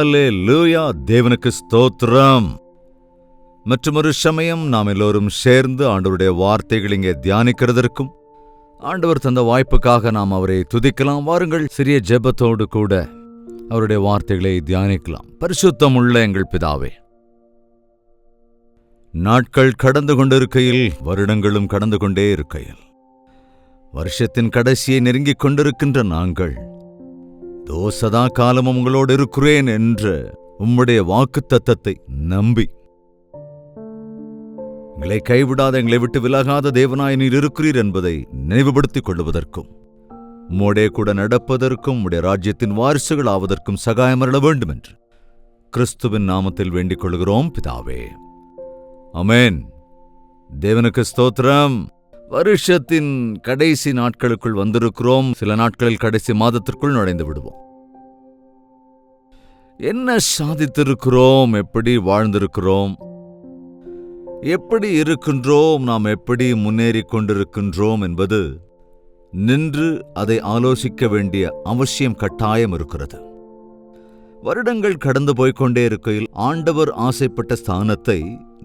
ஹல்லேலூயா, தேவனுக்கு ஸ்தோத்திரம். மற்றொரு சமயம் நாம் எல்லோரும் சேர்ந்து ஆண்டவருடைய வார்த்தைகள் இங்கே தியானிக்கிறதற்கும் ஆண்டவர் தந்த வாய்ப்புக்காக நாம் அவரை துதிக்கலாம். வாருங்கள், சிறிய ஜெபத்தோடு கூட அவருடைய வார்த்தைகளை தியானிக்கலாம். பரிசுத்தமுள்ள எங்கள் பிதாவே, நாட்கள் கடந்து கொண்டிருக்கையில், வருடங்களும் கடந்து கொண்டே இருக்கையில், வருஷத்தின் கடைசியை நெருங்கிக் கொண்டிருக்கின்ற நாங்கள் சதா காலமும் உங்களோடு இருக்கிறேன் என்ற உம்முடைய வாக்குத்தத்தத்தை நம்பி எங்களை கைவிடாத, எங்களை விட்டு விலகாத தேவனாய் நீர் இருக்கிறீர் என்பதை நினைவுபடுத்திக் கொள்வதற்கும் உம்மோடே கூட நடப்பதற்கும் உம்முடைய ராஜ்யத்தின் வாரிசுகள் ஆவதற்கும் சகாயமருள வேண்டும் என்று கிறிஸ்துவின் நாமத்தில் வேண்டிக் கொள்கிறோம் பிதாவே, ஆமென். தேவனுக்கு ஸ்தோத்திரம். வருஷத்தின் கடைசி நாட்களுக்குள் வந்திருக்கிறோம். சில நாட்களில் கடைசி மாதத்திற்குள் நுழைந்து விடுவோம். என்ன சாதித்திருக்கிறோம், எப்படி வாழ்ந்திருக்கிறோம், எப்படி இருக்கின்றோம், நாம் எப்படி முன்னேறி கொண்டிருக்கின்றோம் என்பது நின்று அதை ஆலோசிக்க வேண்டிய அவசியம் கட்டாயம் இருக்கிறது. வருடங்கள் கடந்து போய்கொண்டே இருக்கையில் ஆண்டவர் ஆசைப்பட்ட ஸ்தானத்தை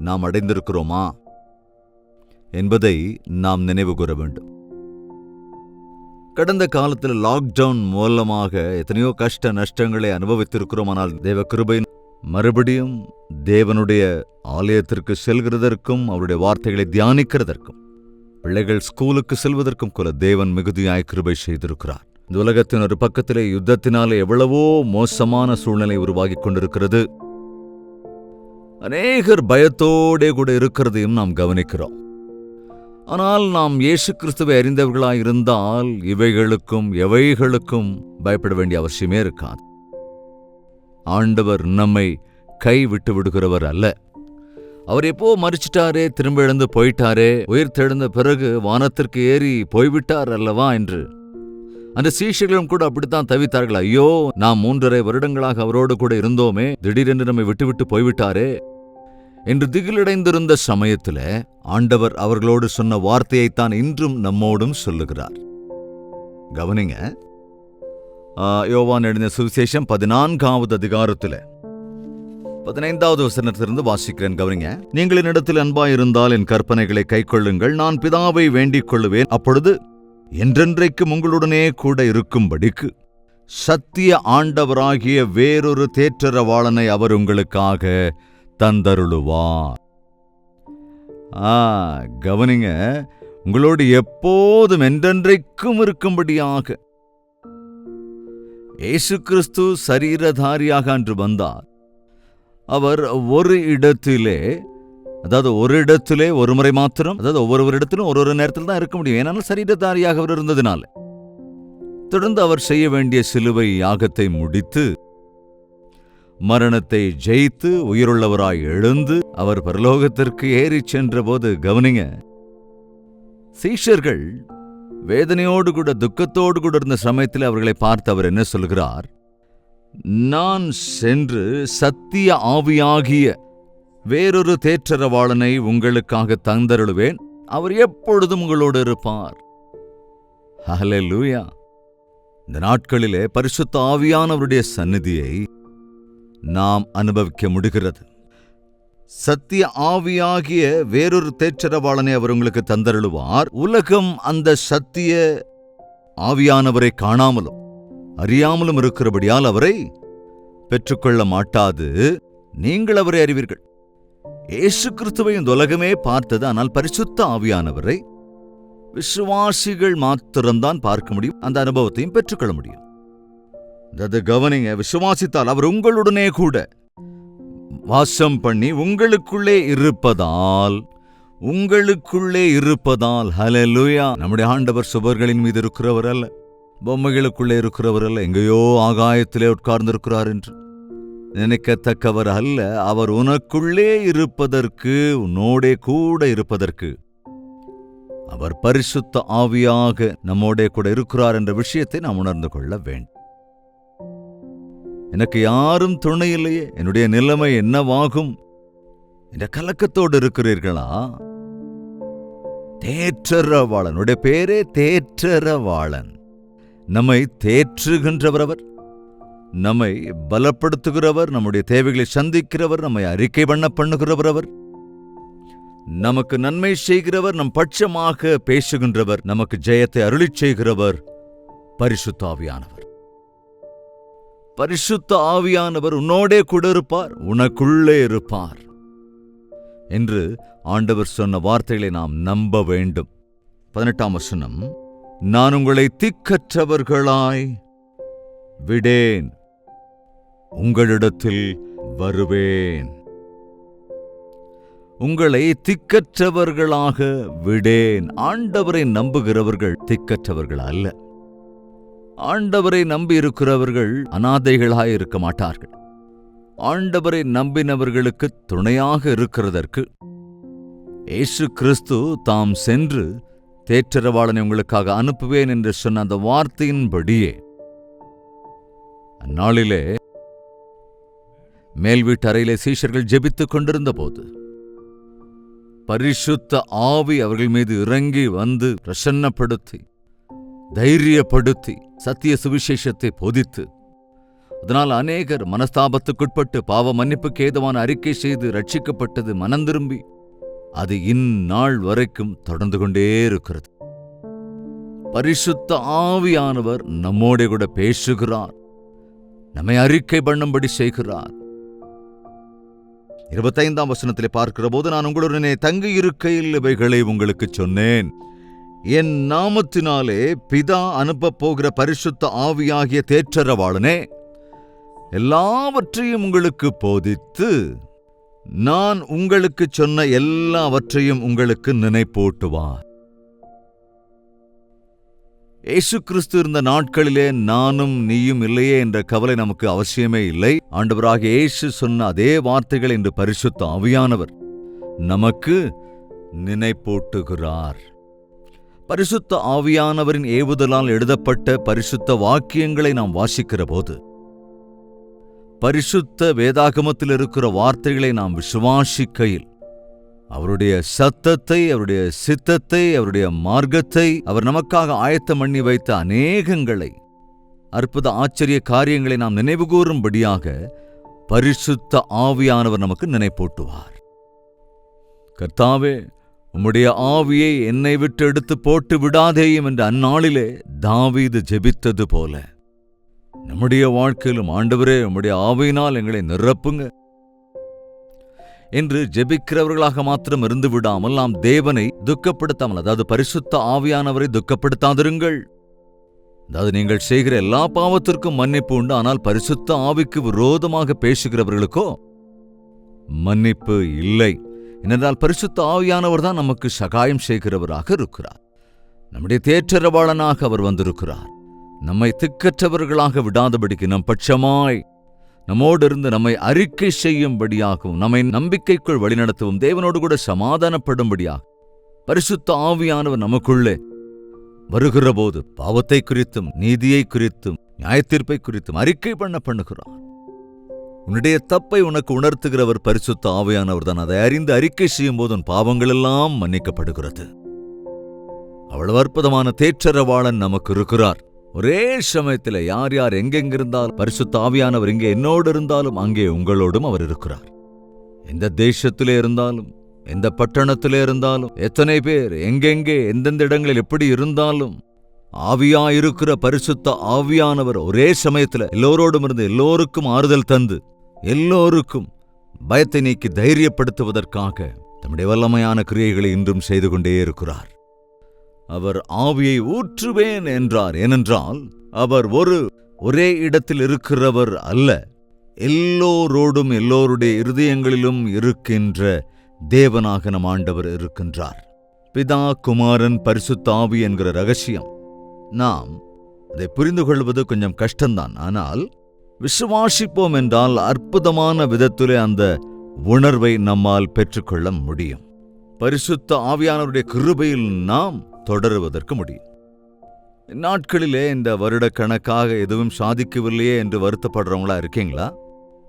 நாம் அடைந்திருக்கிறோமா என்பதை நாம் நினைவு கூற வேண்டும். கடந்த காலத்தில் லாக்டவுன் மூலமாக எத்தனையோ கஷ்ட நஷ்டங்களை அனுபவித்திருக்கிறோம். ஆனால் தேவ கிருபையின் மறுபடியும் தேவனுடைய ஆலயத்திற்கு செல்கிறதற்கும் அவருடைய வார்த்தைகளை தியானிக்கிறதற்கும் பிள்ளைகள் ஸ்கூலுக்கு செல்வதற்கும் கூட தேவன் மிகுதியாய் கிருபை செய்திருக்கிறார். இந்த உலகத்தின் ஒரு பக்கத்திலே யுத்தத்தினாலே எவ்வளவோ மோசமான சூழ்நிலை உருவாகி கொண்டிருக்கிறது. அநேகர் பயத்தோடே கூட இருக்கிறதையும் நாம் கவனிக்கிறோம். ஆனால் நாம் இயேசு கிறிஸ்துவை அறிந்தவர்களாயிருந்தால் இவைகளுக்கும் எவைகளுக்கும் பயப்பட வேண்டிய அவசியமே இருக்காது. ஆண்டவர் நம்மை கை விட்டு விடுகிறவர் அல்ல. அவர் எப்போ மரிச்சிட்டாரே, திரும்ப எழுந்து போயிட்டாரே, உயிர் தெழுந்த பிறகு வானத்திற்கு ஏறி போய்விட்டார் அல்லவா என்று அந்த சீஷர்களும் கூட அப்படித்தான் தவித்தார்கள். ஐயோ, நாம் 3.5 வருடங்களாக அவரோடு கூட இருந்தோமே, திடீரென்று நம்மை விட்டுவிட்டு போய்விட்டாரே என்று திகிலடைந்திருந்த சமயத்தில் ஆண்டவர் அவர்களோடு சொன்ன வார்த்தையைத்தான் இன்றும் நம்மோடும் சொல்லுகிறார். கவனிங்க, யோவான் எழுதின சுவிசேஷம் 14வது அதிகாரத்தில் 15வது வசனத்திலிருந்து வாசிக்கிறேன். கவனிங்க. நீங்கள் என்னிடத்தில் அன்பாயிருந்தால் என் கற்பனைகளை கைக்கொள்ளுங்கள். நான் பிதாவை வேண்டிக் கொள்ளுவேன், அப்பொழுது என்றென்றைக்கும் உங்களுடனே கூட இருக்கும்படிக்கு சத்திய ஆண்டவராகிய வேறொரு தேற்றரவாளனை அவர் உங்களுக்காக தந்தருளுவார். கவனிங்க, உங்களோடு எப்போதும் என்றென்றைக்கும் இருக்கும்படியாக இயேசு கிறிஸ்து சரீரதாரியாக அன்று வந்தார். அவர் ஒரு இடத்திலே, அதாவது ஒரு இடத்திலே ஒரு முறை மாத்திரம், அதாவது ஒவ்வொருவரிடத்திலும் ஒரு நேரத்தில் தான் இருக்க முடியும். ஏனால் சரீரதாரியாக அவர் இருந்ததினால தொடர்ந்து அவர் செய்ய வேண்டிய சிலுவை யாகத்தை முடித்து மரணத்தை ஜெயித்து உயிருள்ளவராய் எழுந்து அவர் பரலோகத்திற்கு ஏறி சென்ற போது, கவனிங்க, சீஷர்கள் வேதனையோடு கூட துக்கத்தோடு கூட இருந்த சமயத்தில் அவர்களை பார்த்து அவர் என்ன சொல்கிறார்? நான் சென்று சத்திய ஆவியாகிய வேறொரு தேற்றரவாளனை உங்களுக்காக தந்தருளுவேன், அவர் எப்பொழுதும் உங்களோடு இருப்பார். ஹல்லேலூயா. இந்த நாட்களிலே பரிசுத்த ஆவியானவருடைய சந்நிதியை நாம் அனுபவிக்க முடிகிறது. சத்திய ஆவியாகிய வேறொரு தேற்றரவாளனை அவர் உங்களுக்கு தந்தருளுவார். உலகம் அந்த சத்திய ஆவியானவரை காணாமலும் அறியாமலும் இருக்கிறபடியால் அவரை பெற்றுக்கொள்ள மாட்டாது. நீங்கள் அவரை அறிவீர்கள். இயேசு கிறிஸ்துவை இந்த உலகமே பார்த்தது. ஆனால் பரிசுத்த ஆவியானவரை விசுவாசிகள் மாத்திரம்தான் பார்க்க முடியும், அந்த அனுபவத்தையும் பெற்றுக்கொள்ள முடியும். அது கவனிங்க, விசுவாசித்தால் அவர் உங்களுடனே கூட வாசம் பண்ணி உங்களுக்குள்ளே இருப்பதால் ஹல்லேலூயா. நம்முடைய ஆண்டவர் சுவர்களின் மீது இருக்கிறவர் அல்ல, பொம்மைகளுக்குள்ளே இருக்கிறவர் அல்ல, எங்கேயோ ஆகாயத்திலே உட்கார்ந்திருக்கிறார் என்று நினைக்கத்தக்கவர் அல்ல. அவர் உனக்குள்ளே இருப்பதற்கு, உன்னோடே கூட இருப்பதற்கு அவர் பரிசுத்த ஆவியாக நம்மோடே கூட இருக்கிறார் என்ற விஷயத்தை நாம் உணர்ந்து கொள்ள வேண்டும். எனக்கு யாரும் துணை இல்லையே, என்னுடைய நிலைமை என்னவாகும் என்ற கலக்கத்தோடு இருக்கிறீர்களா? தேற்றரவாளனுடைய பேரே தேற்றரவாளன். நம்மை தேற்றுகின்றவர் அவர். நம்மை பலப்படுத்துகிறவர், நம்முடைய தேவைகளை சந்திக்கிறவர், நம்மை அறிக்கை பண்ணுகிறவர் அவர். நமக்கு நன்மை செய்கிறவர், நம் பட்சமாக பேசுகின்றவர், நமக்கு ஜெயத்தை அருளிச் செய்கிறவர் பரிசுத்த ஆவியானவர். பரிசுத்த ஆவியானவர் உன்னோடே கூட இருப்பார், உனக்குள்ளே இருப்பார் என்று ஆண்டவர் சொன்ன வார்த்தைகளை நாம் நம்ப வேண்டும். 18ஆம் வசனம், நான் உங்களை திக்கற்றவர்களாய் விடேன், உங்களிடத்தில் வருவேன். உங்களை திக்கற்றவர்களாக விடேன். ஆண்டவரை நம்புகிறவர்கள் திக்கற்றவர்கள் அல்ல. ஆண்டவரை நம்பி இருக்கிறவர்கள் அனாதைகளாய் இருக்க மாட்டார்கள். ஆண்டவரை நம்பினவர்களுக்கு துணையாக இருக்கிறதற்கு இயேசு கிறிஸ்து தாம் சென்று தேற்றரவாளனை உங்களுக்காக அனுப்புவேன் என்று சொன்ன அந்த வார்த்தையின்படியே அந்நாளிலே மேல் வீட்டு அறையிலே சீஷர்கள் ஜெபித்துக் கொண்டிருந்த போது பரிசுத்த ஆவி அவர்கள் மீது இறங்கி வந்து பிரசன்னப்படுத்தி, தைரியப்படுத்தி, சத்திய சுவிசேஷத்தை போதித்து, அதனால் அநேகர் மனஸ்தாபத்துக்குட்பட்டு பாவ மன்னிப்புக்கு ஏதுவான அறிக்கை செய்து ரட்சிக்கப்பட்டது மனம் திரும்பி அது இந்நாள் வரைக்கும் தொடர்ந்து கொண்டே இருக்கிறது. பரிசுத்த ஆவியானவர் நம்மோட கூட பேசுகிறார், நம்மை அறிக்கை பண்ணும்படி செய்கிறார். 25ஆம் வசனத்திலே பார்க்கிற போது, நான் உங்களுடனே தங்கியிருக்கையில் இவைகளை உங்களுக்கு சொன்னேன். என் நாமத்தினாலே பிதா அனுப்பப் போகிற பரிசுத்த ஆவியாகிய தேற்றரவாளனே எல்லாவற்றையும் உங்களுக்கு போதித்து, நான் உங்களுக்கு சொன்ன எல்லாவற்றையும் உங்களுக்கு நினைப்பூட்டுவார். இயேசு கிறிஸ்து இருந்த நாட்களிலே நானும் நீயும் இல்லையே என்ற கவலை நமக்கு அவசியமே இல்லை. ஆண்டவராகிய இயேசு சொன்ன அதே வார்த்தைகள் இன்று பரிசுத்த ஆவியானவர் நமக்கு நினைப்பூட்டுகிறார். பரிசுத்த ஆவியானவரின் ஏவுதலால் எழுதப்பட்ட பரிசுத்த வாக்கியங்களை நாம் வாசிக்கிற போது, பரிசுத்த வேதாகமத்தில் இருக்கிற வார்த்தைகளை நாம் விசுவாசிக்கையில் அவருடைய சத்தத்தை, அவருடைய சித்தத்தை, அவருடைய மார்க்கத்தை, அவர் நமக்காக ஆயத்தம் பண்ணி வைத்த அநேகங்களை, அற்புத ஆச்சரிய காரியங்களை நாம் நினைவுகூரும்படியாக பரிசுத்த ஆவியானவர் நமக்கு நினைப்பூட்டுவார். கர்த்தாவே, உம்முடைய ஆவியை என்னை விட்டு எடுத்து போட்டு விடாதேயும் என்ற அந்நாளிலே தாவீது ஜெபித்தது போல நம்முடைய வாழ்க்கையிலும், ஆண்டவரே உம்முடைய ஆவியினால் எங்களை நிரப்புங்க என்று ஜெபிக்கிறவர்களாக மாத்திரம் இருந்து விடாமல், நாம் தேவனை துக்கப்படுத்தாமல், அதாவது பரிசுத்த ஆவியானவரை துக்கப்படுத்தாதிருங்கள். அதாவது நீங்கள் செய்கிற எல்லா பாவத்திற்கும் மன்னிப்பு உண்டு, ஆனால் பரிசுத்த ஆவிக்கு விரோதமாக பேசுகிறவர்களுக்கோ மன்னிப்பு இல்லை. ஏனென்றால் பரிசுத்த ஆவியானவர் தான் நமக்கு சகாயம் செய்கிறவராக இருக்கிறார். நம்முடைய தேற்றரவாளனாக அவர் வந்திருக்கிறார். நம்மை திக்கற்றவர்களாக விடாதபடிக்கு நம் பட்சமாய் நம்மோடு இருந்து நம்மை அறிக்கை செய்யும்படியாகவும், நம்மை நம்பிக்கைக்குள் வழிநடத்தவும், தேவனோடு கூட சமாதானப்படும்படியாக பரிசுத்த ஆவியானவர் நமக்குள்ளே வருகிற போது பாவத்தை குறித்தும், நீதியை குறித்தும், நியாயத்தீர்ப்பை குறித்தும் அறிக்கை பண்ணுகிறார். உன்னுடைய தப்பை உனக்கு உணர்த்துகிறவர் பரிசுத்த ஆவியானவர் தான். அதை அறிந்து அறிக்கை செய்யும் போது உன் பாவங்கள் எல்லாம் மன்னிக்கப்படுகிறது. அவ்வளவு அற்புதமான தேற்றரவாளன் நமக்கு இருக்கிறார். ஒரே சமயத்தில் யார் யார் எங்கெங்கிருந்தாலும் பரிசுத்த ஆவியானவர் இங்கே என்னோடு இருந்தாலும் அங்கே உங்களோடும் அவர் இருக்கிறார். எந்த தேசத்திலே இருந்தாலும், எந்த பட்டணத்திலே இருந்தாலும், எத்தனை பேர் எங்கெங்கே எந்தெந்த இடங்களில் எப்படி இருந்தாலும், ஆவியாயிருக்கிற பரிசுத்த ஆவியானவர் ஒரே சமயத்தில் எல்லோரோடும் இருந்து எல்லோருக்கும் ஆறுதல் தந்து, எல்லோருக்கும் பயத்தை நீக்கி தைரியப்படுத்துவதற்காக தம்முடைய வல்லமையான கிரியைகளை இன்றும் செய்து கொண்டே இருக்கிறார். அவர் ஆவியை ஊற்றுவேன் என்றார். ஏனென்றால் அவர் ஒரே இடத்தில் இருக்கிறவர் அல்ல, எல்லோரோடும் எல்லோருடைய இருதயங்களிலும் இருக்கின்ற தேவனாக நம் ஆண்டவர் இருக்கின்றார். பிதா, குமாரன், பரிசுத்த ஆவி என்கிற ரகசியம் நாம் அதை புரிந்து கொள்வது கொஞ்சம் கஷ்டம்தான். ஆனால் விசுவாசிப்போம் என்றால் அற்புதமான விதத்திலே அந்த உணர்வை நம்மால் பெற்றுக்கொள்ள முடியும். பரிசுத்த ஆவியானவருடைய கிருபையில் நாம் தொடருவதற்கு முடியும். நாட்களிலே இந்த வருடக்கணக்காக எதுவும் சாதிக்கவில்லையே என்று வருத்தப்படுறவங்களா இருக்கீங்களா?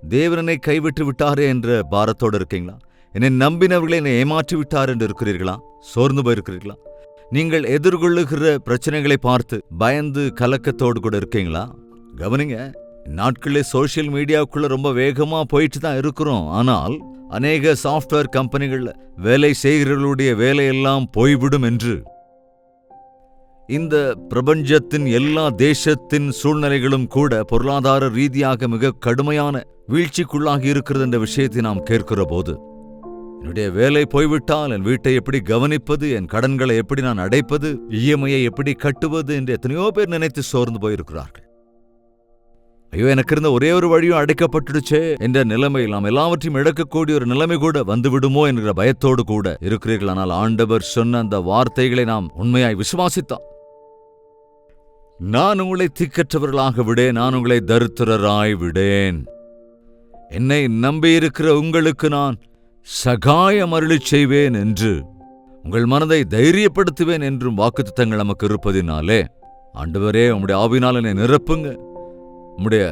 தேவனை கைவிட்டு விட்டாரே என்ற பாரத்தோடு இருக்கீங்களா? என்னை நம்பினவர்களை என்னை ஏமாற்றி விட்டார் என்று இருக்கிறீர்களா? சோர்ந்து போயிருக்கிறீர்களா? நீங்கள் எதிர்கொள்ளுகிற பிரச்சனைகளை பார்த்து பயந்து கலக்கத்தோடு கூட இருக்கீங்களா? கவனிங்க, நாட்களில் சோஷியல் மீடியாவுக்குள்ள ரொம்ப வேகமா போயிட்டு தான் இருக்கிறோம். ஆனால் அநேக சாஃப்ட்வேர் கம்பெனிகள்ல வேலை செய்கிறவர்களுடைய வேலையெல்லாம் போய்விடும் என்று இந்த பிரபஞ்சத்தின் எல்லா தேசத்தின் சூழ்நிலைகளும் கூட பொருளாதார ரீதியாக மிக கடுமையான வீழ்ச்சிக்குள்ளாகி இருக்கிறது என்ற விஷயத்தை நாம் கேட்கிற போது, என்னுடைய வேலை போய்விட்டால் என் வீட்டை எப்படி கவனிப்பது, என் கடன்களை எப்படி நான் அடைப்பது, இஎம்ஐயை எப்படி கட்டுவது என்று எத்தனையோ பேர் நினைத்து சோர்ந்து போயிருக்கிறார்கள். ஐயோ, எனக்கு இருந்த ஒரே ஒரு வழியும் அடைக்கப்பட்டுடுச்சே என்ற நிலைமையில் நாம் எல்லாவற்றையும் இழக்கக்கூடிய ஒரு நிலைமை கூட வந்துவிடுமோ என்கிற பயத்தோடு கூட இருக்கிறீர்கள். ஆனால் ஆண்டவர் சொன்ன அந்த வார்த்தைகளை நாம் உண்மையாய் விசுவாசித்தான். நான் உங்களை திக்கற்றவர்களாக விடேன், நான் உங்களை தரித்திரராய் விடேன், என்னை நம்பியிருக்கிற உங்களுக்கு நான் சகாயம் அருளிச் செய்வேன் என்று உங்கள் மனதை தைரியப்படுத்துவேன் என்றும் வாக்குத்தத்தங்கள் நமக்கு இருப்பதினாலே, ஆண்டவரே உம்முடைய ஆவியினால் என்னை நிரப்புங்க, உம்முடைய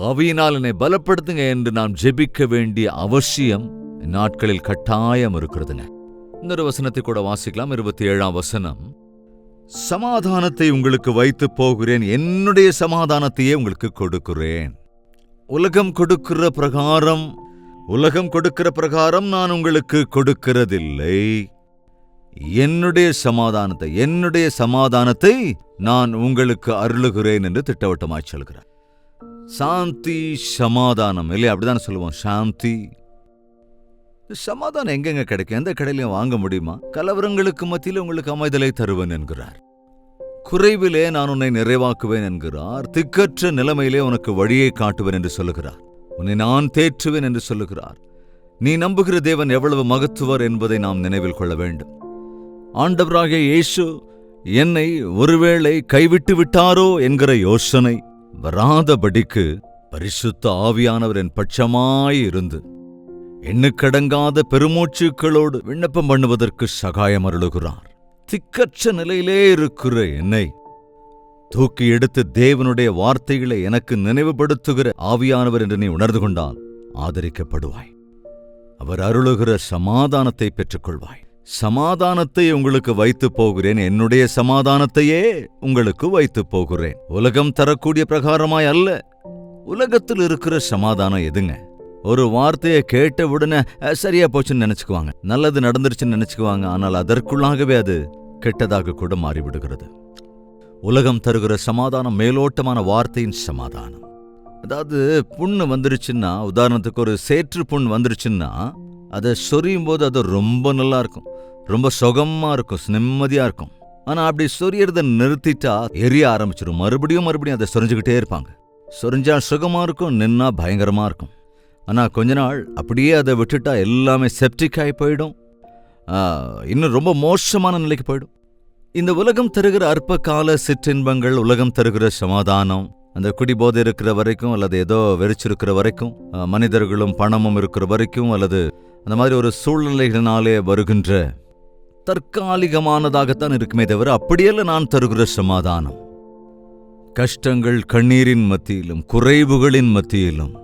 ஆவியினால் என்னை பலப்படுத்துங்க என்று நாம் ஜெபிக்க வேண்டிய அவசியம் நாட்களில் கட்டாயம் இருக்கிறதுங்க. இன்னொரு வசனத்தை கூட வாசிக்கலாம். 27ஆம் வசனம், சமாதானத்தை உங்களுக்கு வைத்து போகிறேன், என்னுடைய சமாதானத்தையே உங்களுக்கு கொடுக்கிறேன். உலகம் கொடுக்கிற பிரகாரம் நான் உங்களுக்கு கொடுக்கிறதில்லை. என்னுடைய சமாதானத்தை நான் உங்களுக்கு அருளுகிறேன் என்று திட்டவட்டமாய் சொல்கிறார். சாந்தி சமாதானம் இல்லையா? அப்படிதான் சொல்லுவோம், சாந்தி. சமாதானம் எங்கெங்க கிடைக்கும்? எந்த கடையிலையும் வாங்க முடியுமா? கலவரங்களுக்கு மத்தியில் உங்களுக்கு அமைதலை தருவேன் என்கிறார். குறைவிலே நான் உன்னை நிறைவாக்குவேன் என்கிறார். திக்கற்ற நிலைமையிலே உனக்கு வழியை காட்டுவேன் என்று சொல்லுகிறார். உன்னை நான் தேற்றுவேன் என்று சொல்லுகிறார். நீ நம்புகிற தேவன் எவ்வளவு மகத்துவர் என்பதை நாம் நினைவில் கொள்ள வேண்டும். ஆண்டவராகிய இயேசு என்னை ஒருவேளை கைவிட்டு விட்டாரோ என்கிற யோசனை வராதபடிக்கு பரிசுத்த ஆவியானவர் என் பட்சமாயிருந்து எண்ணுக்கடங்காத பெருமூச்சுக்களோடு விண்ணப்பம் பண்ணுவதற்கு சகாயம் அருளுகிறார். திக்கற்ற நிலையிலே இருக்கிற என்னை தூக்கி எடுத்து தேவனுடைய வார்த்தைகளை எனக்கு நினைவுபடுத்துகிற ஆவியானவர் என்று நீ உணர்ந்து கொண்டால் ஆதரிக்கப்படுவாய். அவர் அருளுகிற சமாதானத்தை பெற்றுக்கொள்வாய். சமாதானத்தை உங்களுக்கு வைத்து போகிறேன், என்னுடைய சமாதானத்தையே உங்களுக்கு வைத்து போகிறேன். உலகம் தரக்கூடிய பிரகாரமாய் அல்ல. உலகத்தில் இருக்கிற சமாதானம் எதுங்க? ஒரு வார்த்தையை கேட்ட உடனே சரியா போச்சுன்னு நினைச்சுக்குவாங்க, நல்லது நடந்துருச்சுன்னு நினைச்சுக்குவாங்க. ஆனால் அதற்குள்ளாகவே அது கெட்டதாக கூட மாறிவிடுகிறது. உலகம் தருகிற சமாதானம் மேலோட்டமான வார்த்தையின் சமாதானம். அதாவது புண்ணு வந்துருச்சுன்னா, உதாரணத்துக்கு ஒரு சேற்று புண் வந்துருச்சுன்னா அதை சொரியும் போது அது ரொம்ப நல்லா இருக்கும், ரொம்ப சுகமா இருக்கும், நிம்மதியா இருக்கும். ஆனா அப்படி சொரியறத நிறுத்திட்டா எரிய ஆரம்பிச்சிடும். மறுபடியும் அதை சொரிஞ்சுக்கிட்டே இருப்பாங்க. சொரிஞ்சா சுகமா இருக்கும், நின்னா பயங்கரமா இருக்கும். ஆனா கொஞ்ச நாள் அப்படியே அதை விட்டுட்டா எல்லாமே செப்டிக் ஆகி போயிடும், இன்னும் ரொம்ப மோசமான நிலைக்கு போயிடும். இந்த உலகம் தருகிற அற்ப கால சிற்றின்பங்கள், உலகம் தருகிற சமாதானம், அந்த குடிபோதை இருக்கிற வரைக்கும் அல்லது ஏதோ வெறிச்சிருக்கிற வரைக்கும், மனிதர்களும் பணமும் இருக்கிற வரைக்கும், அல்லது அந்த மாதிரி ஒரு சூழ்நிலைகளினாலே வருகின்ற தற்காலிகமானதாகத்தான் இருக்குமே தவிர அப்படியல்ல நான் தருகிற சமாதானம். கஷ்டங்கள் கண்ணீரின் மத்தியிலும் குறைவுகளின் மத்தியிலும்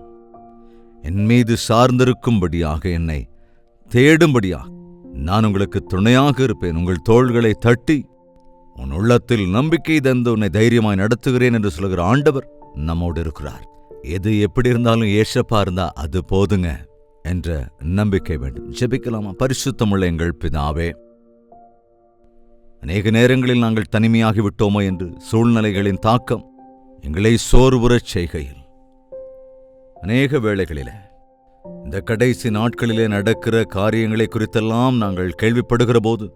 என் மீது சார்ந்திருக்கும்படியாக, என்னை தேடும்படியாக நான் உங்களுக்கு துணையாக இருப்பேன். உங்கள் தோள்களை தட்டி உன் உள்ளத்தில் நம்பிக்கை தந்து உன்னை தைரியமாய் நடத்துகிறேன் என்று சொல்கிற ஆண்டவர் நம்மோடு இருக்கிறார். எது எப்படி இருந்தாலும் ஏசப்பா இருந்தா அது போதுங்க என்ற நம்பிக்கை வேண்டும். ஜெபிக்கலாமா? பரிசுத்தமுள்ள எங்கள் பிதாவே, அநேக நேரங்களில் நாங்கள் தனிமையாகி விட்டோமோ என்று சூழ்நிலைகளின் தாக்கம் எங்களை சோர்வுறச் செய்கையில், அநேக வேளைகளிலே இந்த கடைசி நாட்களிலே நடக்கிற காரியங்களை குறித்தெல்லாம் நாங்கள் கேள்விப்படுகிற போது,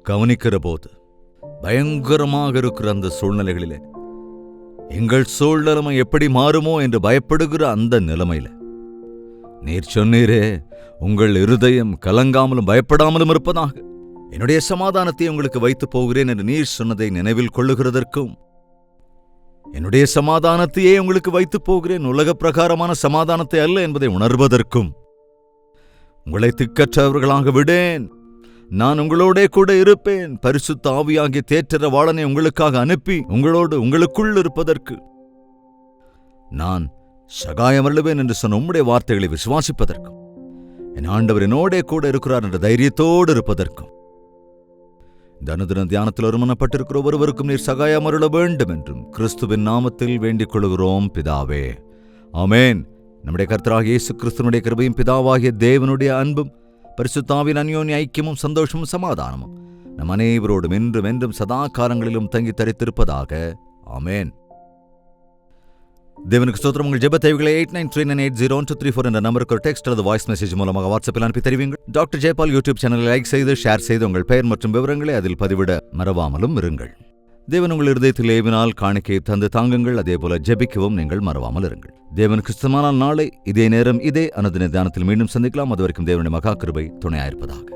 கவனிக்கிற போது, பயங்கரமாக இருக்கிற அந்த சூழ்நிலைகளிலே எங்கள் சூழ்நிலைமை எப்படி மாறுமோ என்று பயப்படுகிற அந்த நிலைமையில நீர் சொன்னீரே, உங்கள் இருதயம் கலங்காமலும் பயப்படாமலும் இருப்பதாக, என்னுடைய சமாதானத்தை உங்களுக்கு வைத்து போகிறேன் என்று நீர் சொன்னதை நினைவில் கொள்ளுகிறதற்கும், என்னுடைய சமாதானத்தையே உங்களுக்கு வைத்து போகிறேன், உலக பிரகாரமான சமாதானத்தை அல்ல என்பதை உணர்வதற்கும், உங்களை திக்கற்றவர்களாக விடேன், நான் உங்களோட கூட இருப்பேன், பரிசுத்த ஆவியாகிய தேற்றரவாளனை உங்களுக்காக அனுப்பி உங்களோடு உங்களுக்குள் இருப்பதற்கு நான் சகாயம் அருளுவேன் என்று சொன்ன உம்முடைய வார்த்தைகளை விசுவாசிப்பதற்கும், என் ஆண்டவர் என்னோட கூட இருக்கிறார் என்ற தைரியத்தோடு இருப்பதற்கும், இந்த அனுதின தியானத்தில் ஒருமனப்பட்டிருக்கிற ஒருவருக்கும் நீர் சகாயம் அருள வேண்டும் என்றும் கிறிஸ்துவின் நாமத்தில் வேண்டிக் கொள்கிறோம் பிதாவே. ஆமென். நம்முடைய கர்த்தராகிய இயேசு கிறிஸ்துவினுடைய கிருபையும் பிதாவாகிய தேவனுடைய அன்பும் பரிசுத்தாவின் அந்யோன்ய ஐக்கியமும் சந்தோஷமும் சமாதானமும் நம் அனைவரோடும் என்றும் என்றும் சதா காலங்களிலும் தங்கி தரித்திருப்பதாக. ஆமென். தேவனுக்கு ஸ்தோத்திரம். உங்கள் ஜெப தேவைகளை 8939801234 என்ற நம்பருக்கு ஒரு டெக்ஸ்ட் அல்லது வாய்ஸ் மெசேஜ் மூலமாக வாட்ஸ்அப்பில் அனுப்பி தெரிவிங்கள். டாக்டர் ஜெயபால் யூடியூப் சேனலை லைக் செய்து ஷேர் செய்து உங்கள் பெயர் மற்றும் விவரங்களை அதில் பதிவிட மறவாமலும் இருங்கள். தேவன் உங்கள் இருதயத்தில் ஏவினால் காணிக்கை தந்து தாங்குங்கள். அதேபோல ஜெபிக்கவும் நீங்கள் மறவாமல் இருங்கள். தேவனுக்கு இஷ்டமானால் நாளை இதே நேரம் இதே அனுதின தியானத்தில் மீண்டும் சந்திக்கலாம். அதுவரைக்கும் தேவனுடைய மகா கிருபை துணையாயிருப்பதாக.